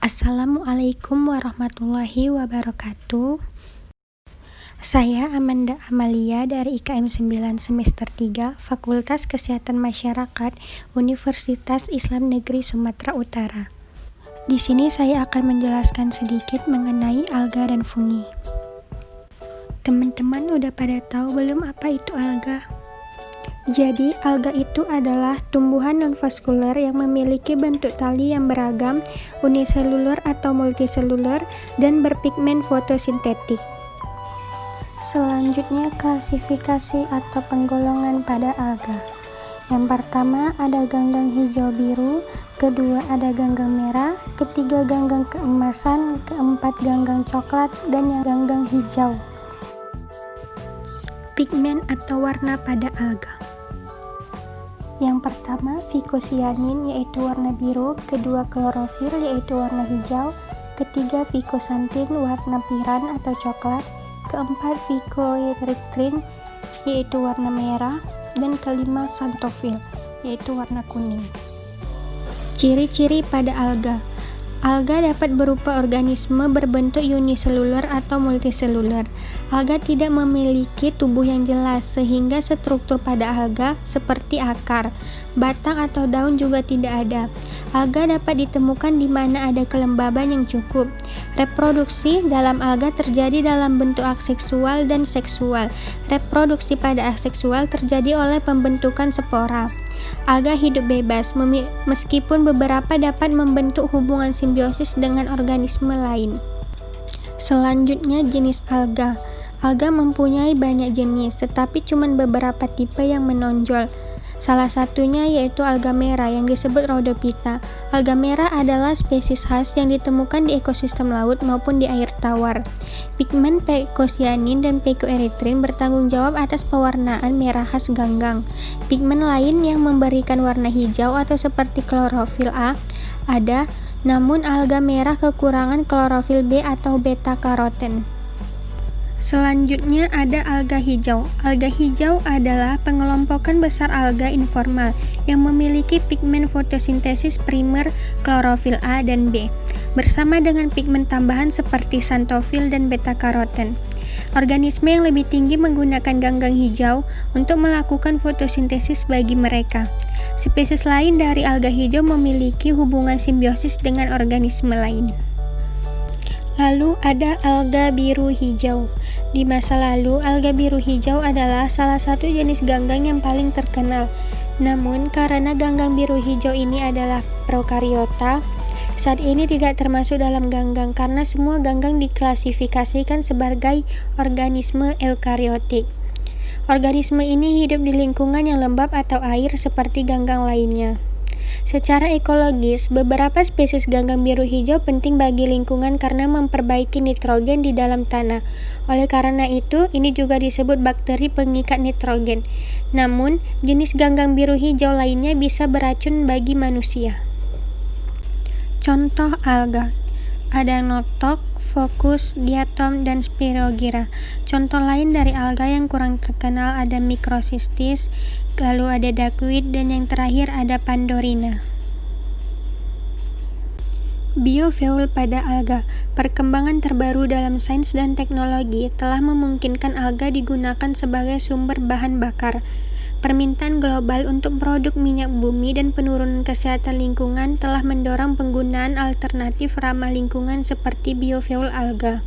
Assalamualaikum warahmatullahi wabarakatuh. Saya Amanda Amalia dari IKM 9 semester 3 Fakultas Kesehatan Masyarakat Universitas Islam Negeri Sumatera Utara. Di sini saya akan menjelaskan sedikit mengenai alga dan fungi. Teman-teman udah pada tahu belum apa itu alga? Jadi, alga itu adalah tumbuhan non-vaskular yang memiliki bentuk tali yang beragam, uniseluler atau multiseluler, dan berpigmen fotosintetik. Selanjutnya, klasifikasi atau penggolongan pada alga. Yang pertama ada ganggang hijau biru, kedua ada ganggang merah, ketiga ganggang keemasan, keempat ganggang coklat, dan yang ganggang hijau. Pigmen atau warna pada alga. Yang pertama vicocyanin yaitu warna biru, kedua klorofil yaitu warna hijau, ketiga vicoxanthin warna piran atau coklat, keempat phycoerythrin yaitu warna merah, dan kelima xanthophyll yaitu warna kuning. Ciri-ciri pada alga. Alga dapat berupa organisme berbentuk uniseluler atau multiseluler. Alga tidak memiliki tubuh yang jelas sehingga struktur pada alga seperti akar, batang atau daun juga tidak ada. Alga dapat ditemukan di mana ada kelembaban yang cukup. Reproduksi dalam alga terjadi dalam bentuk aseksual dan seksual. Reproduksi pada aseksual terjadi oleh pembentukan spora. Alga hidup bebas, meskipun beberapa dapat membentuk hubungan simbiosis dengan organisme lain. Selanjutnya jenis alga. Alga mempunyai banyak jenis, tetapi cuma beberapa tipe yang menonjol. Salah satunya yaitu alga merah yang disebut Rhodophyta. Alga merah adalah spesies khas yang ditemukan di ekosistem laut maupun di air tawar. Pigmen vicocyanin dan phycoerythrin bertanggung jawab atas pewarnaan merah khas ganggang. Pigmen lain yang memberikan warna hijau atau seperti klorofil A ada, namun alga merah kekurangan klorofil B atau beta karoten. Selanjutnya ada alga hijau. Alga hijau adalah pengelompokan besar alga informal yang memiliki pigmen fotosintesis primer klorofil A dan B bersama dengan pigmen tambahan seperti xanthophyll dan beta karoten. Organisme yang lebih tinggi menggunakan ganggang hijau untuk melakukan fotosintesis bagi mereka. Spesies lain dari alga hijau memiliki hubungan simbiosis dengan organisme lain. Lalu ada alga biru hijau. Di masa lalu, alga biru hijau adalah salah satu jenis ganggang yang paling terkenal. Namun, karena ganggang biru hijau ini adalah prokariota, saat ini tidak termasuk dalam ganggang karena semua ganggang diklasifikasikan sebagai organisme eukariotik. Organisme ini hidup di lingkungan yang lembab atau air seperti ganggang lainnya. Secara ekologis, beberapa spesies ganggang biru hijau penting bagi lingkungan karena memperbaiki nitrogen di dalam tanah. Oleh karena itu, ini juga disebut bakteri pengikat nitrogen. Namun, jenis ganggang biru hijau lainnya bisa beracun bagi manusia. Contoh alga. Ada notok, Fucus, diatom, dan Spirogyra. Contoh lain dari alga yang kurang terkenal ada Microcystis, lalu ada Duckweed, dan yang terakhir ada Pandorina. Biofuel pada alga. Perkembangan terbaru dalam sains dan teknologi telah memungkinkan alga digunakan sebagai sumber bahan bakar. Permintaan global untuk produk minyak bumi dan penurunan kesehatan lingkungan telah mendorong penggunaan alternatif ramah lingkungan seperti biofuel alga.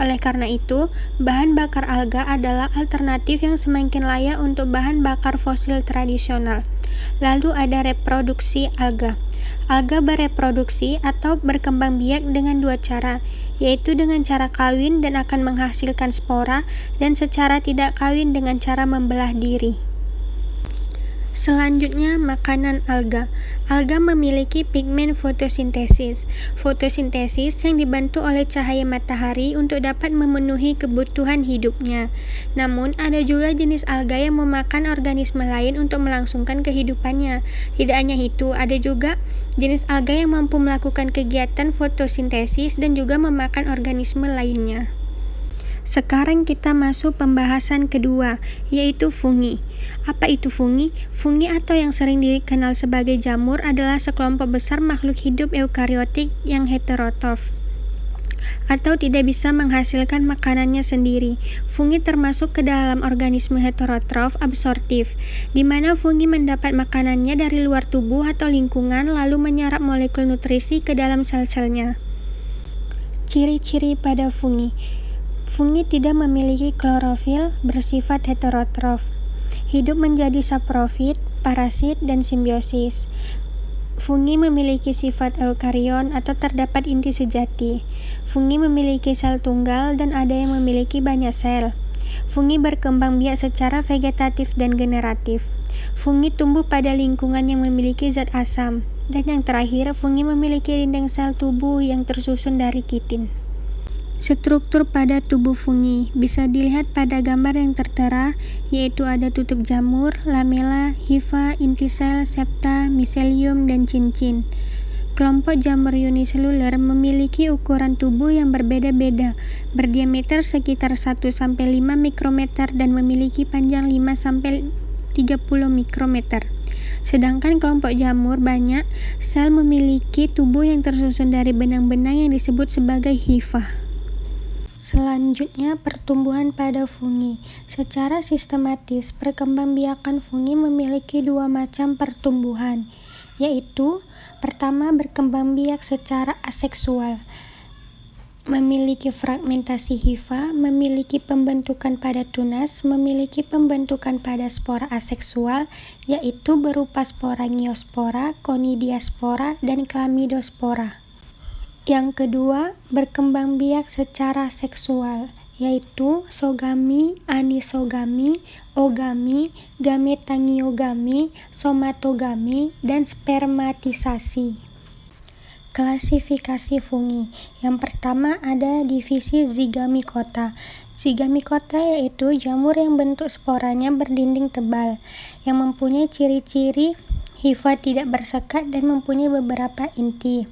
Oleh karena itu, bahan bakar alga adalah alternatif yang semakin layak untuk bahan bakar fosil tradisional. Lalu ada reproduksi alga. Alga bereproduksi atau berkembang biak dengan dua cara, yaitu dengan cara kawin dan akan menghasilkan spora, dan secara tidak kawin dengan cara membelah diri. Selanjutnya, makanan alga. Alga memiliki pigmen fotosintesis. Fotosintesis yang dibantu oleh cahaya matahari untuk dapat memenuhi kebutuhan hidupnya. Namun, ada juga jenis alga yang memakan organisme lain untuk melangsungkan kehidupannya. Tidak hanya itu, ada juga jenis alga yang mampu melakukan kegiatan fotosintesis dan juga memakan organisme lainnya. Sekarang kita masuk pembahasan kedua, yaitu fungi. Apa itu fungi? Fungi atau yang sering dikenal sebagai jamur adalah sekelompok besar makhluk hidup eukariotik yang heterotrof atau tidak bisa menghasilkan makanannya sendiri. Fungi termasuk ke dalam organisme heterotrof absorptif, di mana fungi mendapat makanannya dari luar tubuh atau lingkungan lalu menyerap molekul nutrisi ke dalam sel-selnya. Ciri-ciri pada fungi. Fungi tidak memiliki klorofil, bersifat heterotrof. Hidup menjadi saprofit, parasit, dan simbiosis. Fungi memiliki sifat eukarion atau terdapat inti sejati. Fungi memiliki sel tunggal dan ada yang memiliki banyak sel. Fungi berkembang biak secara vegetatif dan generatif. Fungi tumbuh pada lingkungan yang memiliki zat asam. Dan yang terakhir, fungi memiliki dinding sel tubuh yang tersusun dari kitin. Struktur pada tubuh fungi bisa dilihat pada gambar yang tertera, yaitu ada tutup jamur, lamela, hifa, inti sel, septa, miselium, dan cincin. Kelompok jamur uniseluler memiliki ukuran tubuh yang berbeda-beda, berdiameter sekitar 1-5 mikrometer dan memiliki panjang 5-30 mikrometer. Sedangkan kelompok jamur banyak sel memiliki tubuh yang tersusun dari benang-benang yang disebut sebagai hifa. Selanjutnya, pertumbuhan pada fungi. Secara sistematis, perkembangbiakan fungi memiliki dua macam pertumbuhan, yaitu pertama, berkembang biak secara aseksual, memiliki fragmentasi hifa, memiliki pembentukan pada tunas, memiliki pembentukan pada spora aseksual, yaitu berupa spora ngiospora, conidiaspora, dan chlamydospora. Yang kedua, berkembang biak secara seksual, yaitu sogami, anisogami, ogami, gametangiogami, somatogami, dan spermatisasi. Klasifikasi fungi. Yang pertama ada divisi Zygamicota. Zygamicota yaitu jamur yang bentuk sporanya berdinding tebal, yang mempunyai ciri-ciri hifa tidak bersekat dan mempunyai beberapa inti.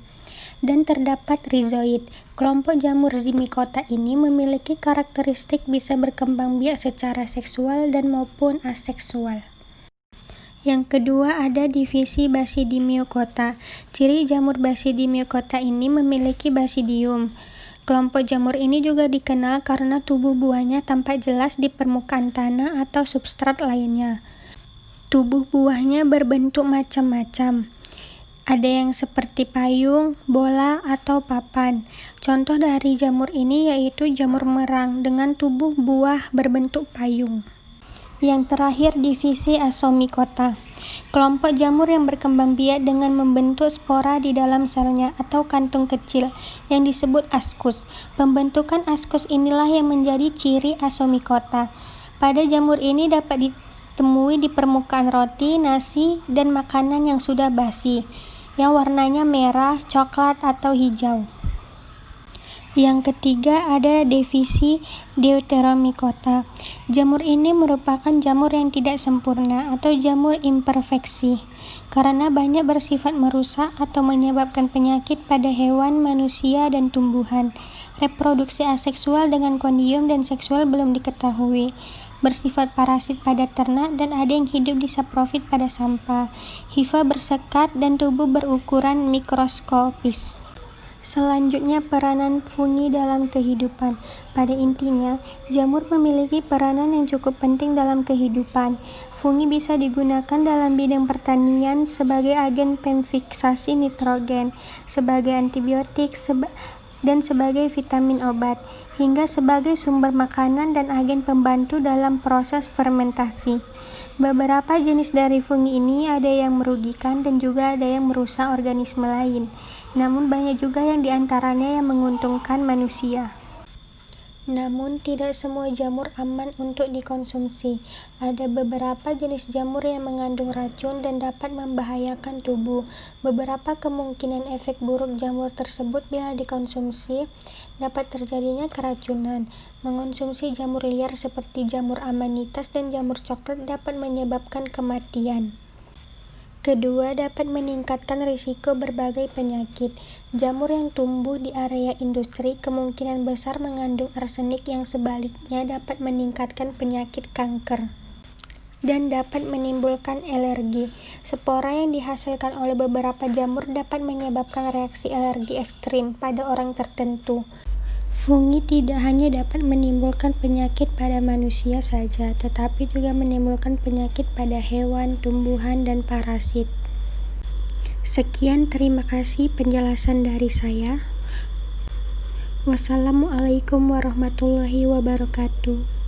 Dan terdapat rizoid. Kelompok jamur Zymicota ini memiliki karakteristik bisa berkembang biak secara seksual dan maupun aseksual. Yang kedua ada divisi Basidiomycota. Ciri jamur Basidiomycota ini memiliki basidium. Kelompok jamur ini juga dikenal karena tubuh buahnya tampak jelas di permukaan tanah atau substrat lainnya. Tubuh buahnya berbentuk macam-macam. Ada yang seperti payung, bola, atau papan. Contoh dari jamur ini yaitu jamur merang dengan tubuh buah berbentuk payung. Yang terakhir divisi Asomicota. Kelompok jamur yang berkembang biak dengan membentuk spora di dalam selnya atau kantung kecil yang disebut askus. Pembentukan askus inilah yang menjadi ciri Asomicota. Pada jamur ini dapat ditemui di permukaan roti, nasi, dan makanan yang sudah basi, yang warnanya merah, coklat, atau hijau. Yang ketiga ada divisi Deuteromycota. Jamur ini merupakan jamur yang tidak sempurna atau jamur imperfeksi karena banyak bersifat merusak atau menyebabkan penyakit pada hewan, manusia, dan tumbuhan. Reproduksi aseksual dengan kondium dan seksual belum diketahui. Bersifat parasit pada ternak dan ada yang hidup di saprofit pada sampah. Hifa bersekat dan tubuh berukuran mikroskopis. Selanjutnya peranan fungi dalam kehidupan. Pada intinya, jamur memiliki peranan yang cukup penting dalam kehidupan. Fungi bisa digunakan dalam bidang pertanian sebagai agen pemfiksasi nitrogen, sebagai antibiotik, dan sebagai vitamin obat, hingga sebagai sumber makanan dan agen pembantu dalam proses fermentasi. Beberapa jenis dari fungi ini ada yang merugikan dan juga ada yang merusak organisme lain. Namun banyak juga yang diantaranya yang menguntungkan manusia. Namun tidak semua jamur aman untuk dikonsumsi. Ada beberapa jenis jamur yang mengandung racun dan dapat membahayakan tubuh. Beberapa kemungkinan efek buruk jamur tersebut bila dikonsumsi dapat terjadinya keracunan. Mengonsumsi jamur liar seperti jamur amanitas dan jamur coklat dapat menyebabkan kematian. Kedua, dapat meningkatkan risiko berbagai penyakit. Jamur yang tumbuh di area industri kemungkinan besar mengandung arsenik yang sebaliknya dapat meningkatkan penyakit kanker dan dapat menimbulkan alergi. Spora yang dihasilkan oleh beberapa jamur dapat menyebabkan reaksi alergi ekstrim pada orang tertentu. Fungi tidak hanya dapat menimbulkan penyakit pada manusia saja, tetapi juga menimbulkan penyakit pada hewan, tumbuhan, dan parasit. Sekian, terima kasih penjelasan dari saya. Wassalamualaikum warahmatullahi wabarakatuh.